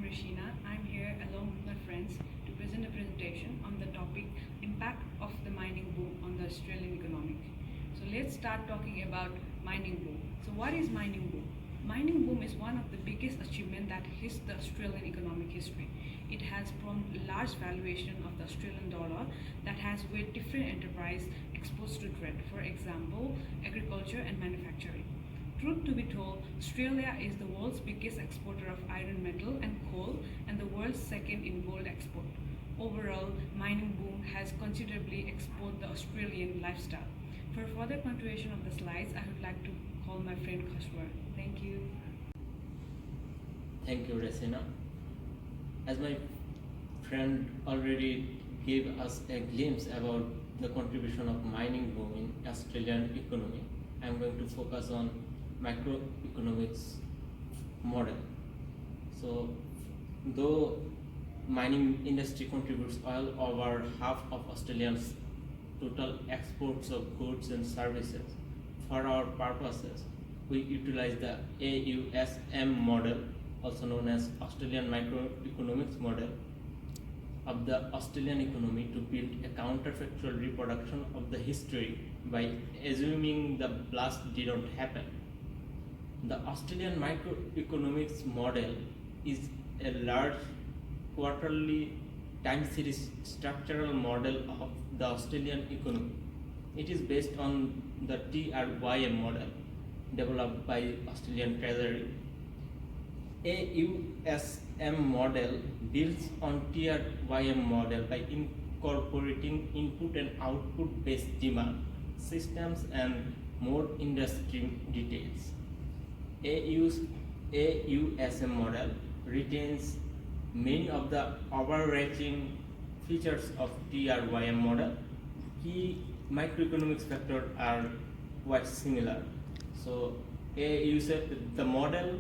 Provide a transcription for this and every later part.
Rashina. I'm here along with my friends to present a presentation on the topic impact of the mining boom on the Australian economic. So let's start talking about mining boom. So what is mining boom? Mining boom is one of the biggest achievements that hits the Australian economic history. It has prompted large valuation of the Australian dollar that has with different enterprise exposed to trade, for example, agriculture and manufacturing. Truth to be told, Australia is the world's biggest exporter of iron metal and coal and the world's second in gold export. Overall, mining boom has considerably exported the Australian lifestyle. For further continuation of the slides, I would like to call my friend Kashwar. Thank you. Thank you, Rasina. As my friend already gave us a glimpse about the contribution of mining boom in Australian economy, I am going to focus on macroeconomics model. So, though mining industry contributes well over half of Australia's total exports of goods and services, for our purposes, we utilize the AUSM model, also known as Australian Microeconomics Model, of the Australian economy to build a counterfactual reproduction of the history by assuming the blast didn't happen. The Australian microeconomics model is a large quarterly time series structural model of the Australian economy. It is based on the TRYM model developed by Australian Treasury. AUSM model builds on TRYM model by incorporating input and output based demand systems and more industry details. AUSM model retains many of the overarching features of TRYM model. Key microeconomics factors are quite similar. So the model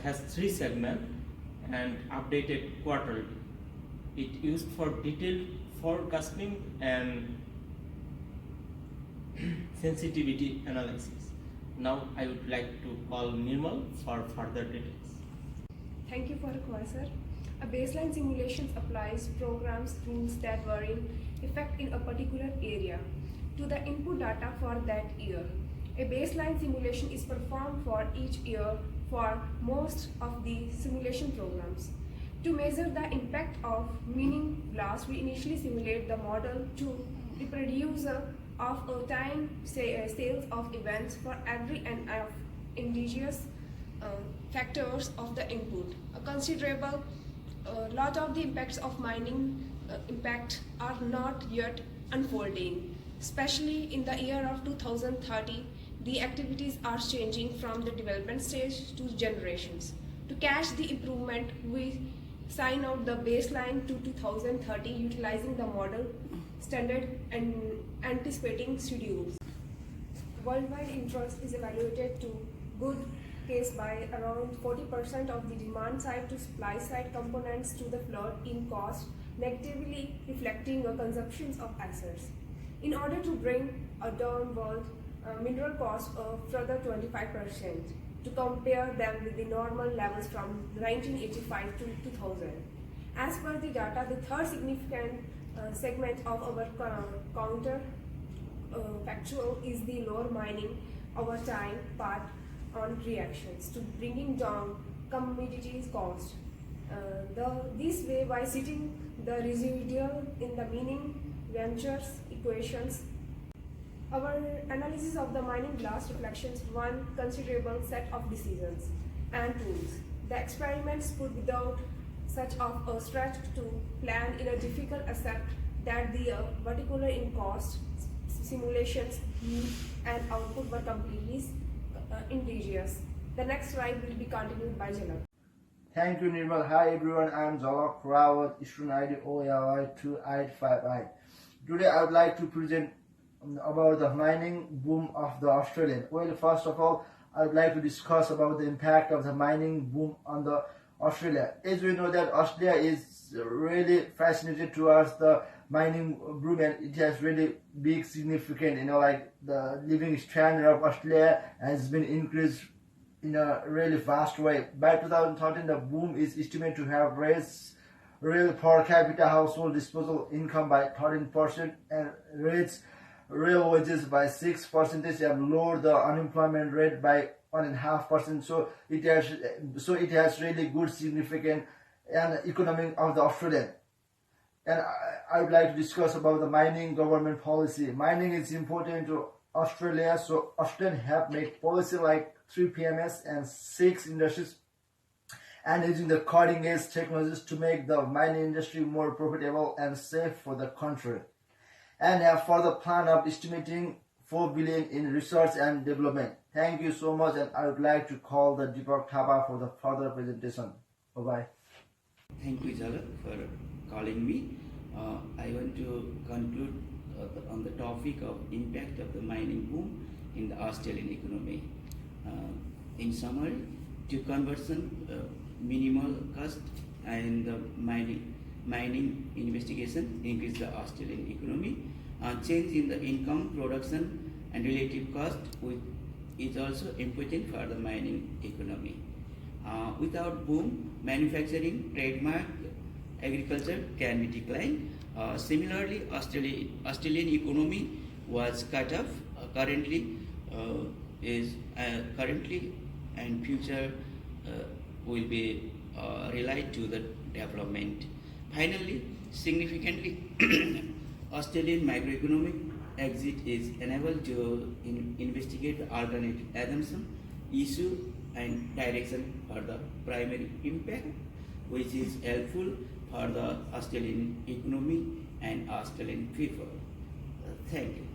has 3 segments and updated quarterly. It used for detailed forecasting and sensitivity analysis. Now I would like to call Nirmal for further details. Thank you for the call, sir. A baseline simulation applies programs rules that were in effect in a particular area to the input data for that year. A baseline simulation is performed for each year for most of the simulation programs. To measure the impact of mining blast, we initially simulate the model to reproduce of a time sales of events for every and of indigenous factors of the input. A considerable lot of the impacts of mining impact are not yet unfolding. Especially in the year of 2030, the activities are changing from the development stage to generations. To catch the improvement, we sign out the baseline to 2030 utilizing the model standard and anticipating schedules. Worldwide interest is evaluated to good case by around 40% of the demand side to supply side components to the flood in cost, negatively reflecting the consumptions of assets. In order to bring a downward mineral cost of further 25% to compare them with the normal levels from 1985 to 2000. As per the data, the third significant segment of our counter factual is the lower mining over time part on reactions to bringing down commodities cost. This way, by setting the residual in the mining ventures equations, our analysis of the mining blast reflections one considerable set of decisions and tools. The experiments put without such of a stretch to plan in a difficult accept that the particular in cost, simulations, yield and output were completely indigenous. The next slide will be continued by Jalak. Thank you, Nirmal. Hi everyone, I am Jalak Rawat, student ID OLI2858. Today I would like to present about the mining boom of the Australian. Well, first of all, I would like to discuss about the impact of the mining boom on the Australia. As we know that Australia is really fascinated towards the mining boom and it has really big significant, like the living standard of Australia has been increased in a really fast way. By 2013, the boom is estimated to have raised real per capita household disposable income by 13% and raised real wages by 6% and lowered the unemployment rate by 1.5%. So it has really good significant and economic of the Australian. And I would like to discuss about the mining government policy. Mining is important to Australia, so Australia have made policy like 3 PMS and 6 industries and using the cutting edge technologies to make the mining industry more profitable and safe for the country. And have further plan of estimating 4 billion in research and development. Thank you so much, and I would like to call the Deepak Thapa for the further presentation. Bye-bye. Thank you, Jalak, for calling me. I want to conclude on the topic of impact of the mining boom in the Australian economy. In summary, to conversion, minimal cost and the mining investigation increase the Australian economy. Change in the income, production and relative cost is also important for the mining economy. Without boom, manufacturing, trademark, agriculture can be declined. Similarly, Australian economy was cut off. Currently and future will be relied to the development. Finally, significantly, Australian microeconomic exit is enabled to investigate the alternative assumption, issue and direction for the primary impact, which is helpful for the Australian economy and Australian people. Thank you.